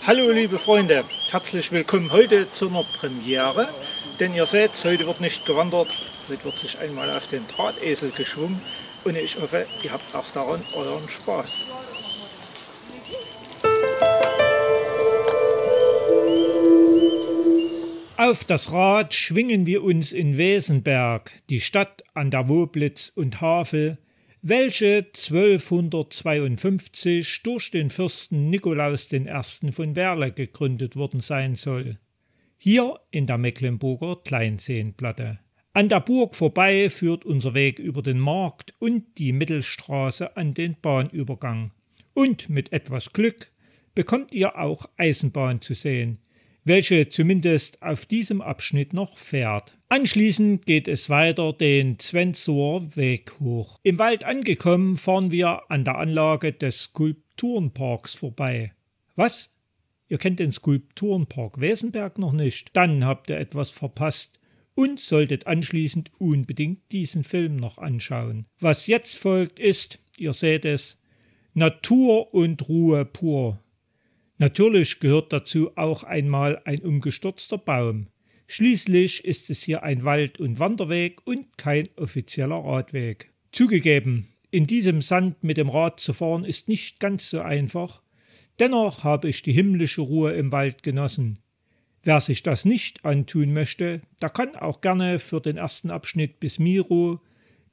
Hallo liebe Freunde, herzlich willkommen heute zu einer Premiere, denn ihr seht, heute wird nicht gewandert, heute wird sich einmal auf den Drahtesel geschwungen und ich hoffe, ihr habt auch daran euren Spaß. Auf das Rad schwingen wir uns in Wesenberg, die Stadt an der Woblitz und Havel, welche 1252 durch den Fürsten Nikolaus I. von Werle gegründet worden sein soll. Hier in der Mecklenburger Kleinseenplatte. An der Burg vorbei führt unser Weg über den Markt und die Mittelstraße an den Bahnübergang. Und mit etwas Glück bekommt ihr auch Eisenbahn zu sehen, welche zumindest auf diesem Abschnitt noch fährt. Anschließend geht es weiter den Zwenzower Weg hoch. Im Wald angekommen fahren wir an der Anlage des Skulpturenparks vorbei. Was? Ihr kennt den Skulpturenpark Wesenberg noch nicht? Dann habt ihr etwas verpasst und solltet anschließend unbedingt diesen Film noch anschauen. Was jetzt folgt ist, ihr seht es, Natur und Ruhe pur. Natürlich gehört dazu auch einmal ein umgestürzter Baum. Schließlich ist es hier ein Wald- und Wanderweg und kein offizieller Radweg. Zugegeben, in diesem Sand mit dem Rad zu fahren ist nicht ganz so einfach, dennoch habe ich die himmlische Ruhe im Wald genossen. Wer sich das nicht antun möchte, der kann auch gerne für den ersten Abschnitt bis Miro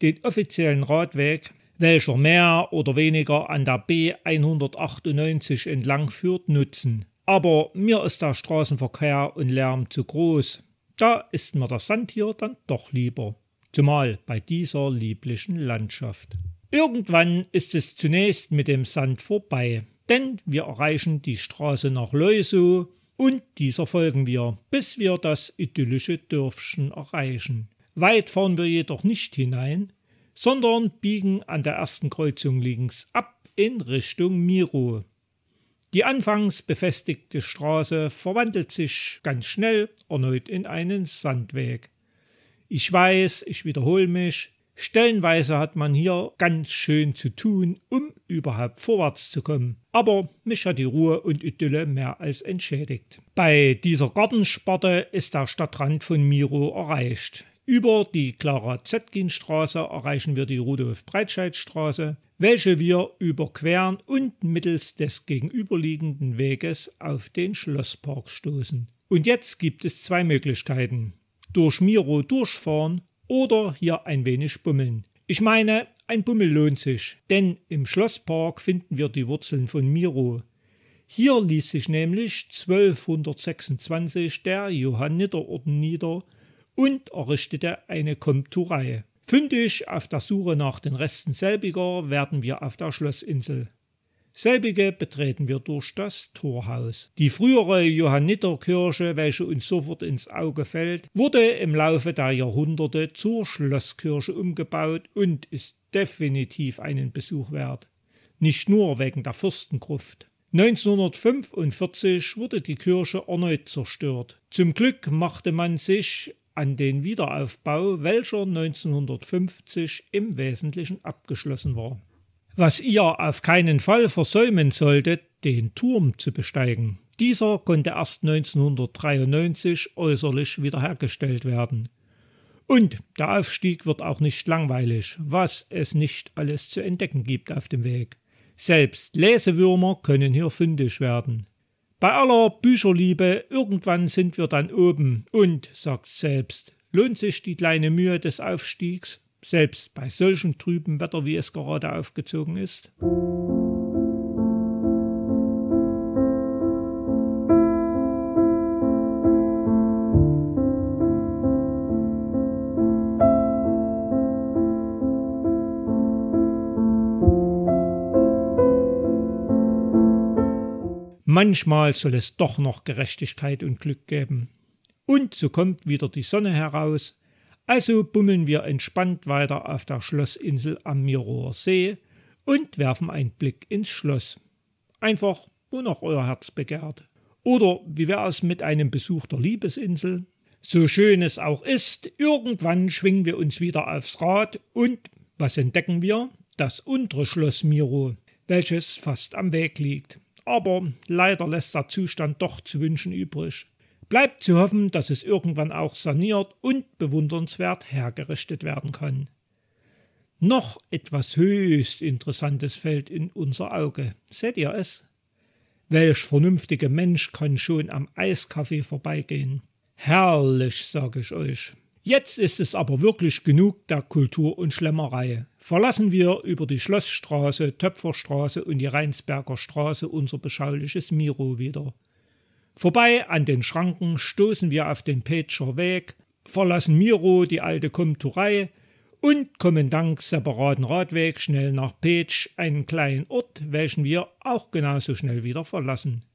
den offiziellen Radweg, welcher mehr oder weniger an der B198 entlang führt, nutzen. Aber mir ist der Straßenverkehr und Lärm zu groß. Da ist mir das Sand hier dann doch lieber. Zumal bei dieser lieblichen Landschaft. Irgendwann ist es zunächst mit dem Sand vorbei, denn wir erreichen die Straße nach Leusow und dieser folgen wir, bis wir das idyllische Dörfchen erreichen. Weit fahren wir jedoch nicht hinein, sondern biegen an der ersten Kreuzung links ab in Richtung Miro. Die anfangs befestigte Straße verwandelt sich ganz schnell erneut in einen Sandweg. Ich weiß, ich wiederhole mich, stellenweise hat man hier ganz schön zu tun, um überhaupt vorwärts zu kommen. Aber mich hat die Ruhe und Idylle mehr als entschädigt. Bei dieser Gartensparte ist der Stadtrand von Miro erreicht. Über die Clara-Zetkin-Straße erreichen wir die Rudolf-Breitscheid-Straße, welche wir überqueren und mittels des gegenüberliegenden Weges auf den Schlosspark stoßen. Und jetzt gibt es zwei Möglichkeiten: durch Miro durchfahren oder hier ein wenig bummeln. Ich meine, ein Bummel lohnt sich, denn im Schlosspark finden wir die Wurzeln von Miro. Hier ließ sich nämlich 1226 der Johanniterorden nieder und errichtete eine Komturei. Fündig auf der Suche nach den Resten selbiger werden wir auf der Schlossinsel. Selbige betreten wir durch das Torhaus. Die frühere Johanniterkirche, welche uns sofort ins Auge fällt, wurde im Laufe der Jahrhunderte zur Schlosskirche umgebaut und ist definitiv einen Besuch wert. Nicht nur wegen der Fürstengruft. 1945 wurde die Kirche erneut zerstört. Zum Glück machte man sich an den Wiederaufbau, welcher 1950 im Wesentlichen abgeschlossen war. Was ihr auf keinen Fall versäumen solltet, den Turm zu besteigen. Dieser konnte erst 1993 äußerlich wiederhergestellt werden. Und der Aufstieg wird auch nicht langweilig, was es nicht alles zu entdecken gibt auf dem Weg. Selbst Lesewürmer können hier fündig werden. Bei aller Bücherliebe, irgendwann sind wir dann oben und, sagt selbst, lohnt sich die kleine Mühe des Aufstiegs, selbst bei solchem trüben Wetter, wie es gerade aufgezogen ist? Manchmal soll es doch noch Gerechtigkeit und Glück geben. Und so kommt wieder die Sonne heraus, also bummeln wir entspannt weiter auf der Schlossinsel am Mirower See und werfen einen Blick ins Schloss. Einfach, wonach euer Herz begehrt. Oder wie wäre es mit einem Besuch der Liebesinsel? So schön es auch ist, irgendwann schwingen wir uns wieder aufs Rad und, was entdecken wir? Das untere Schloss Miro, welches fast am Weg liegt. aber leider lässt der Zustand doch zu wünschen übrig. Bleibt zu hoffen, dass es irgendwann auch saniert und bewundernswert hergerichtet werden kann. Noch etwas höchst Interessantes fällt in unser Auge. Seht ihr es? Welch vernünftiger Mensch kann schon am Eiskaffee vorbeigehen? Herrlich, sage ich euch. Jetzt ist es aber wirklich genug der Kultur und Schlemmerei. Verlassen wir über die Schlossstraße, Töpferstraße und die Rheinsberger Straße unser beschauliches Miro wieder. Vorbei an den Schranken stoßen wir auf den Petscher Weg, verlassen Miro die alte Komturei und kommen dank separaten Radweg schnell nach Petsch, einen kleinen Ort, welchen wir auch genauso schnell wieder verlassen.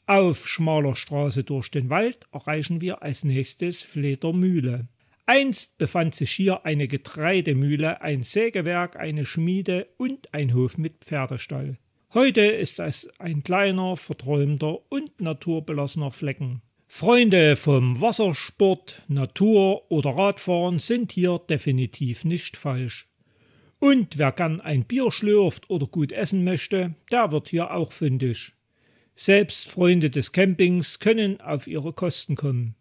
Auf schmaler Straße durch den Wald erreichen wir als nächstes Fledermühle. Einst befand sich hier eine Getreidemühle, ein Sägewerk, eine Schmiede und ein Hof mit Pferdestall. Heute ist es ein kleiner, verträumter und naturbelassener Flecken. Freunde vom Wassersport, Natur oder Radfahren sind hier definitiv nicht falsch. Und wer gern ein Bier schlürft oder gut essen möchte, der wird hier auch fündig. Selbst Freunde des Campings können auf ihre Kosten kommen.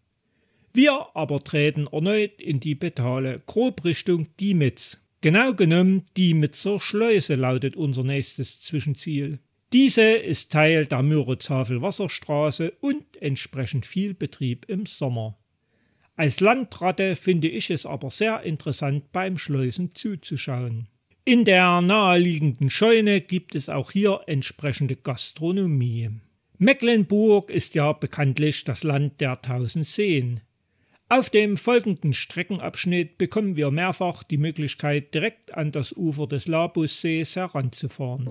Wir aber treten erneut in die Betale, grob Richtung Diemitz. Genau genommen Diemitzer Schleuse lautet unser nächstes Zwischenziel. Diese ist Teil der Müritz-Havel-Wasserstraße und entsprechend viel Betrieb im Sommer. Als Landratte finde ich es aber sehr interessant, beim Schleusen zuzuschauen. In der naheliegenden Scheune gibt es auch hier entsprechende Gastronomie. Mecklenburg ist ja bekanntlich das Land der 1000 Seen. Auf dem folgenden Streckenabschnitt bekommen wir mehrfach die Möglichkeit, direkt an das Ufer des Labussees heranzufahren.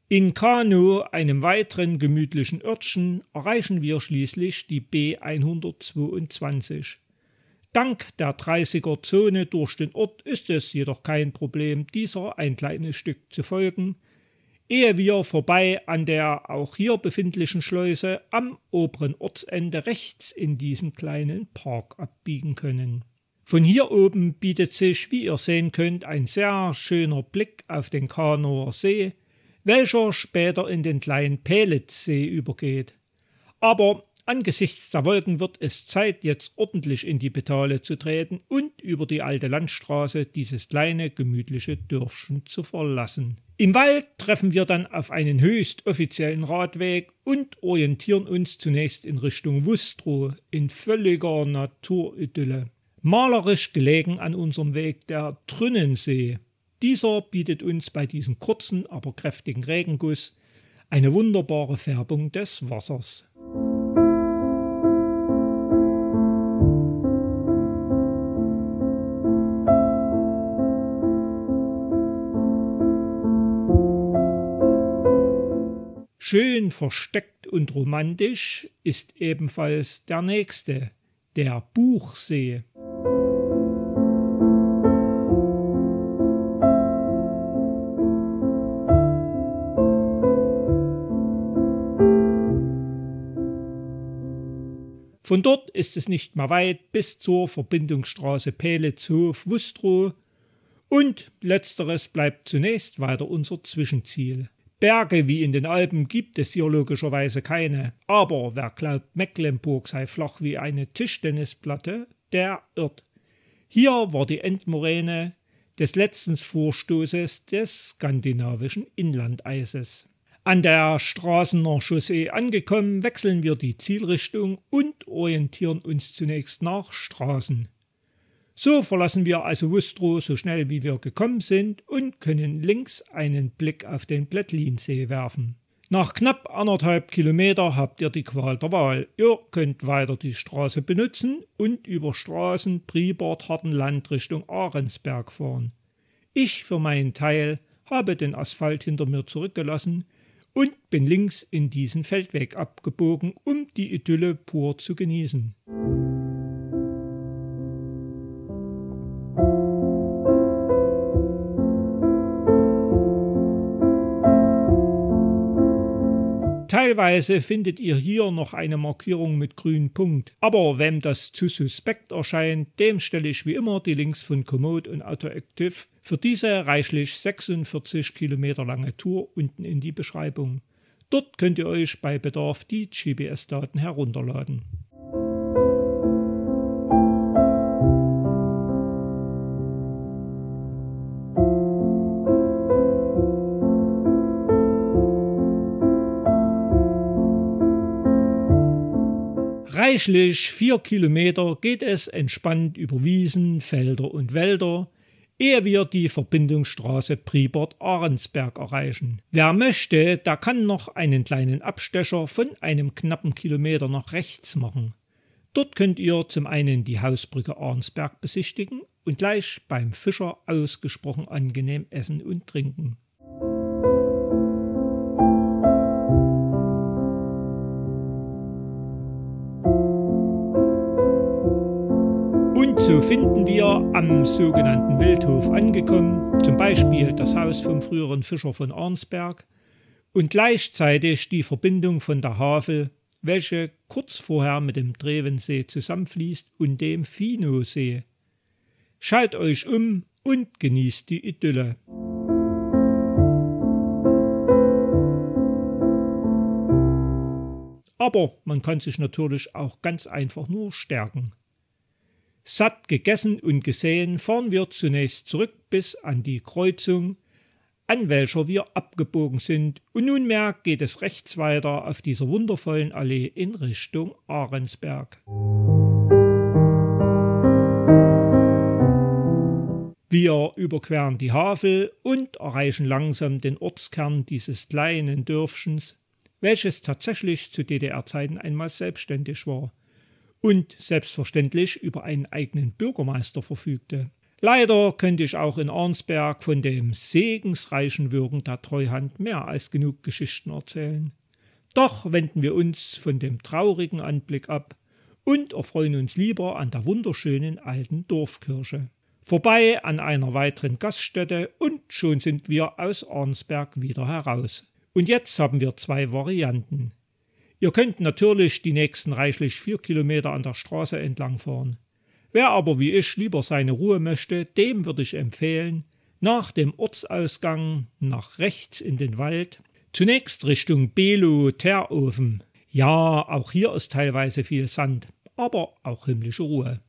In Kanow, einem weiteren gemütlichen Örtchen, erreichen wir schließlich die B122. Dank der 30er-Zone durch den Ort ist es jedoch kein Problem, dieser ein kleines Stück zu folgen, ehe wir vorbei an der auch hier befindlichen Schleuse am oberen Ortsende rechts in diesen kleinen Park abbiegen können. Von hier oben bietet sich, wie ihr sehen könnt, ein sehr schöner Blick auf den Kanower See, welcher später in den kleinen Pelitzsee übergeht. Aber angesichts der Wolken wird es Zeit, jetzt ordentlich in die Betale zu treten und über die alte Landstraße dieses kleine, gemütliche Dörfchen zu verlassen. Im Wald treffen wir dann auf einen höchst offiziellen Radweg und orientieren uns zunächst in Richtung Wustrow in völliger Naturidylle. Malerisch gelegen an unserem Weg der Trünnensee. Dieser bietet uns bei diesem kurzen, aber kräftigen Regenguss eine wunderbare Färbung des Wassers. Schön versteckt und romantisch ist ebenfalls der nächste, der Buchsee. Von dort ist es nicht mehr weit bis zur Verbindungsstraße Pelitzhof-Wustrow und letzteres bleibt zunächst weiter unser Zwischenziel. Berge wie in den Alpen gibt es hier logischerweise keine, aber wer glaubt, Mecklenburg sei flach wie eine Tischtennisplatte, der irrt. Hier war die Endmoräne des letzten Vorstoßes des skandinavischen Inlandeises. An der Straßener Chaussee angekommen, wechseln wir die Zielrichtung und orientieren uns zunächst nach Straßen. So verlassen wir also Wustrow so schnell wie wir gekommen sind und können links einen Blick auf den Plättlinsee werfen. Nach knapp 1,5 Kilometer habt ihr die Qual der Wahl. Ihr könnt weiter die Straße benutzen und über Straßen-Priebart-Hartenland Richtung Ahrensberg fahren. Ich für meinen Teil habe den Asphalt hinter mir zurückgelassen und bin links in diesen Feldweg abgebogen, um die Idylle pur zu genießen. Teilweise findet ihr hier noch eine Markierung mit grünem Punkt, aber wem das zu suspekt erscheint, dem stelle ich wie immer die Links von Komoot und Autoactive für diese reichlich 46 Kilometer lange Tour unten in die Beschreibung. Dort könnt ihr euch bei Bedarf die GPS-Daten herunterladen. Reichlich 4 Kilometer geht es entspannt über Wiesen, Felder und Wälder, ehe wir die Verbindungsstraße Priebert-Ahrensberg erreichen. Wer möchte, der kann noch einen kleinen Abstecher von einem knappen Kilometer nach rechts machen. Dort könnt ihr zum einen die Hausbrücke Ahrensberg besichtigen und gleich beim Fischer ausgesprochen angenehm essen und trinken. Und so finden wir am sogenannten Wildhof angekommen, zum Beispiel das Haus vom früheren Fischer von Ahrensberg und gleichzeitig die Verbindung von der Havel, welche kurz vorher mit dem Drevensee zusammenfließt und dem Finosee. Schaut euch um und genießt die Idylle. Aber man kann sich natürlich auch ganz einfach nur stärken. Satt gegessen und gesehen fahren wir zunächst zurück bis an die Kreuzung, an welcher wir abgebogen sind, und nunmehr geht es rechts weiter auf dieser wundervollen Allee in Richtung Ahrensberg. Wir überqueren die Havel und erreichen langsam den Ortskern dieses kleinen Dörfchens, welches tatsächlich zu DDR-Zeiten einmal selbstständig war und selbstverständlich über einen eigenen Bürgermeister verfügte. Leider könnte ich auch in Ahrensberg von dem segensreichen Wirken der Treuhand mehr als genug Geschichten erzählen. Doch wenden wir uns von dem traurigen Anblick ab und erfreuen uns lieber an der wunderschönen alten Dorfkirche. Vorbei an einer weiteren Gaststätte und schon sind wir aus Ahrensberg wieder heraus. Und jetzt haben wir zwei Varianten. Ihr könnt natürlich die nächsten reichlich 4 Kilometer an der Straße entlang fahren. Wer aber wie ich lieber seine Ruhe möchte, dem würde ich empfehlen, nach dem Ortsausgang nach rechts in den Wald, zunächst Richtung Below-Terofen. Ja, auch hier ist teilweise viel Sand, aber auch himmlische Ruhe.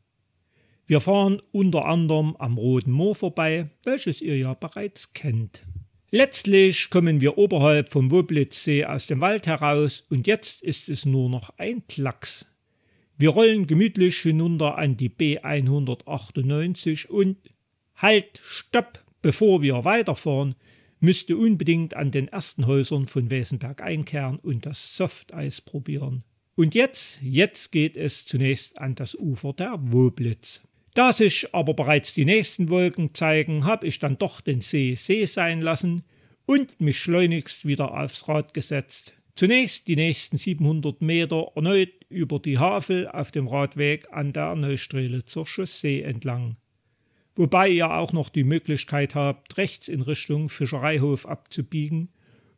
Wir fahren unter anderem am Roten Moor vorbei, welches ihr ja bereits kennt. Letztlich kommen wir oberhalb vom Woblitzsee aus dem Wald heraus und jetzt ist es nur noch ein Klacks. Wir rollen gemütlich hinunter an die B198 und halt, stopp! Bevor wir weiterfahren, müsst ihr unbedingt an den ersten Häusern von Wesenberg einkehren und das Softeis probieren. Und jetzt geht es zunächst an das Ufer der Woblitz. Da sich aber bereits die nächsten Wolken zeigen, habe ich dann doch den See sein lassen und mich schleunigst wieder aufs Rad gesetzt. Zunächst die nächsten 700 Meter erneut über die Havel auf dem Radweg an der Neustrelitzer Chaussee entlang. Wobei ihr auch noch die Möglichkeit habt, rechts in Richtung Fischereihof abzubiegen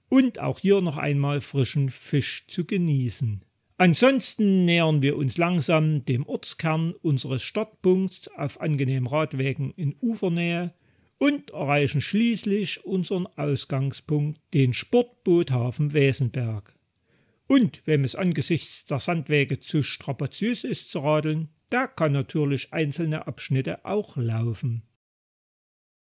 und auch hier noch einmal frischen Fisch zu genießen. Ansonsten nähern wir uns langsam dem Ortskern unseres Startpunkts auf angenehmen Radwegen in Ufernähe und erreichen schließlich unseren Ausgangspunkt, den Sportboothafen Wesenberg. Und wem es angesichts der Sandwege zu strapaziös ist zu radeln, der kann natürlich einzelne Abschnitte auch laufen.